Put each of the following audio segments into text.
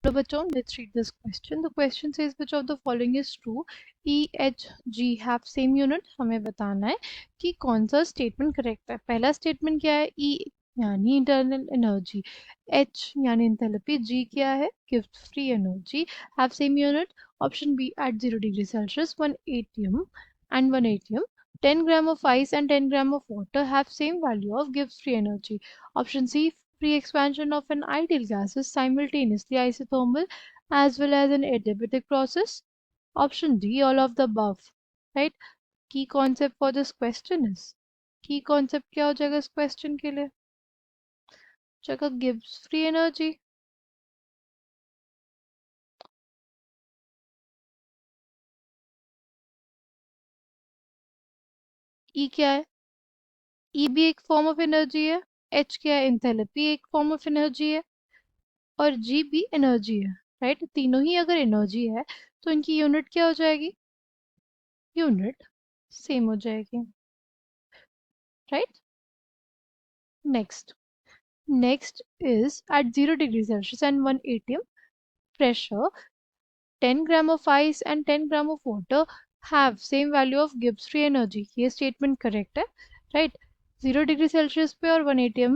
Hello bachon, let's read this question. The question says which of the following is true? E, H, G have same unit. हमें बताना है कि कौन सा statement correct है. पहला स्टेटमेंट क्या है? E यानी इंटरनल एनर्जी, H यानी एंथैल्पी, G क्या है? Gives free energy. Have same unit. Option B at 0 degree Celsius 1 atm and 1 atm 10 gram of ice and 10 gram of water have same value of gives free energy. Option C, free expansion of an ideal gas is simultaneously isothermal as well as an adiabatic process. Option D, all of the above. Right? Key concept for this question is, key concept क्या हो जाएगा इस question के लिए? जगह gives free energy. E क्या है? E भी एक फॉर्म ऑफ एनर्जी है. H क्या है? एंथैल्पी एक फॉर्म ऑफ एनर्जी है. और G भी एनर्जी है. राइट? तीनों ही अगर एनर्जी है तो इनकी यूनिट क्या हो जाएगी? यूनिट सेम हो जाएगी. Right? Next is at 0 degree Celsius and 1 atm pressure, 10 gram of ice and 10 gram of water have same value of Gibbs free energy. ये statement correct है. Right? 0 डिग्री सेल्सियस पे और 1 atm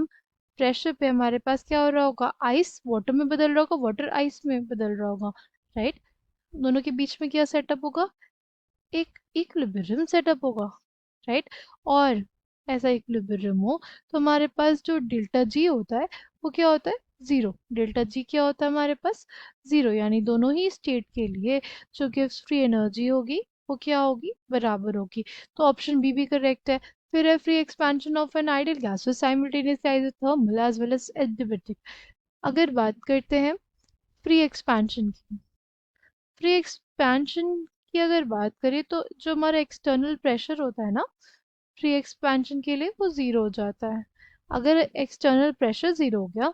pressure पे हमारे पास क्या हो रहा होगा? आइस वाटर में बदल रहा होगा, वाटर आइस में बदल रहा होगा. राइट? दोनों के बीच में क्या सेटअप होगा? एक इक्विलिब्रियम सेटअप होगा. राइट? और ऐसा इक्विलिब्रियम हो तो हमारे पास जो डेल्टा जी होता है वो क्या होता है? ज़ीरो. डेल्टा जी क्या होता है हमारे पास? ज़ीरो. यानी दोनों ही स्टेट के लिए जो गिव्स फ्री एनर्जी होगी वो क्या होगी? बराबर होगी. तो ऑप्शन बी भी करेक्ट है. फिर है free expansion of an ideal gas simultaneously isothermal as well as adiabatic. अगर बात करते हैं फ्री एक्सपेंशन की, फ्री एक्सपेंशन की अगर बात करें तो जो हमारा एक्सटर्नल प्रेशर होता है ना फ्री एक्सपेंशन के लिए वो ज़ीरो हो जाता है. अगर एक्सटर्नल प्रेशर ज़ीरो हो गया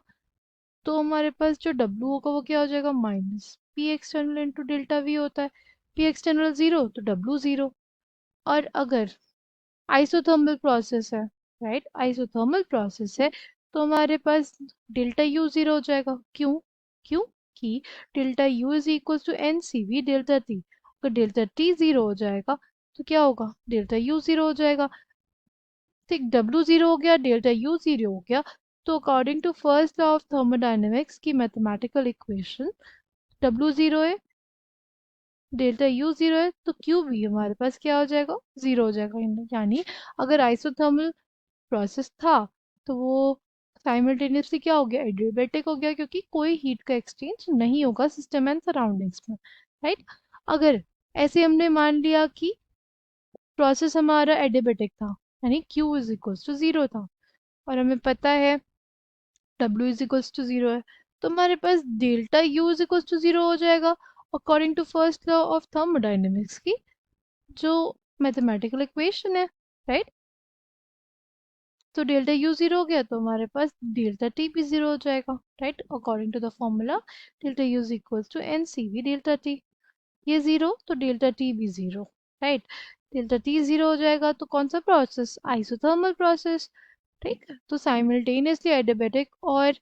तो हमारे पास जो W होगा वो क्या हो जाएगा? Minus P external into delta we होता है. पी एक्सटर्नल ज़ीरो तो W ज़ीरो. और अगर आइसोथर्मल प्रोसेस है, राइट, आइसोथर्मल प्रोसेस है तो हमारे पास डेल्टा यू ज़ीरो हो जाएगा. क्योंकि delta U is equal to N C V delta T. अगर डेल्टा टी ज़ीरो हो जाएगा तो क्या होगा? डेल्टा यू ज़ीरो हो जाएगा. ठीक, W ज़ीरो हो गया, डेल्टा U ज़ीरो हो गया. तो according to first law of thermodynamics की मैथमेटिकल इक्वेशन, W ज़ीरो है, डेल्टा U ज़ीरो है, तो Q भी हमारे पास क्या हो जाएगा? ज़ीरो हो जाएगा. यानी अगर आइसोथर्मल प्रोसेस था तो वो साइमल्टेनियसली क्या हो गया? एडियाबैटिक हो गया, क्योंकि कोई हीट का एक्सचेंज नहीं होगा सिस्टम एंड सराउंडिंग्स में. राइट? अगर ऐसे हमने मान लिया कि प्रोसेस हमारा एडियाबैटिक था, यानी Q is equals to zero था, और हमें पता है W is equals to zero है, तो हमारे पास delta U is equals to zero हो जाएगा according to first law of thermodynamics की जो मैथमेटिकल इक्वेशन है. राइट? तो डेल्टा U ज़ीरो हो गया तो हमारे पास डेल्टा T भी ज़ीरो हो जाएगा. Right? According to the formula delta U is equals to N C V delta T. ये ज़ीरो तो डेल्टा T भी zero. Right? Delta T zero हो जाएगा तो कौन सा प्रोसेस? Isothermal process. ठीक, तो साइमल्टेनियसली एडियाबैटिक और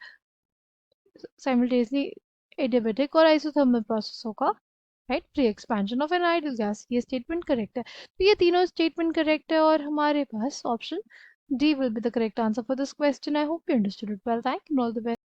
साइमल्टेनियसली एडियाबैटिक और आइसोथर्मल प्रोसेस होगा. Right? Free expansion of an ideal gas, ये स्टेटमेंट करेक्ट है. तो ये तीनों स्टेटमेंट करेक्ट है और हमारे पास option D will be the correct answer for this question. I hope you understood it well. Thank you, all the best.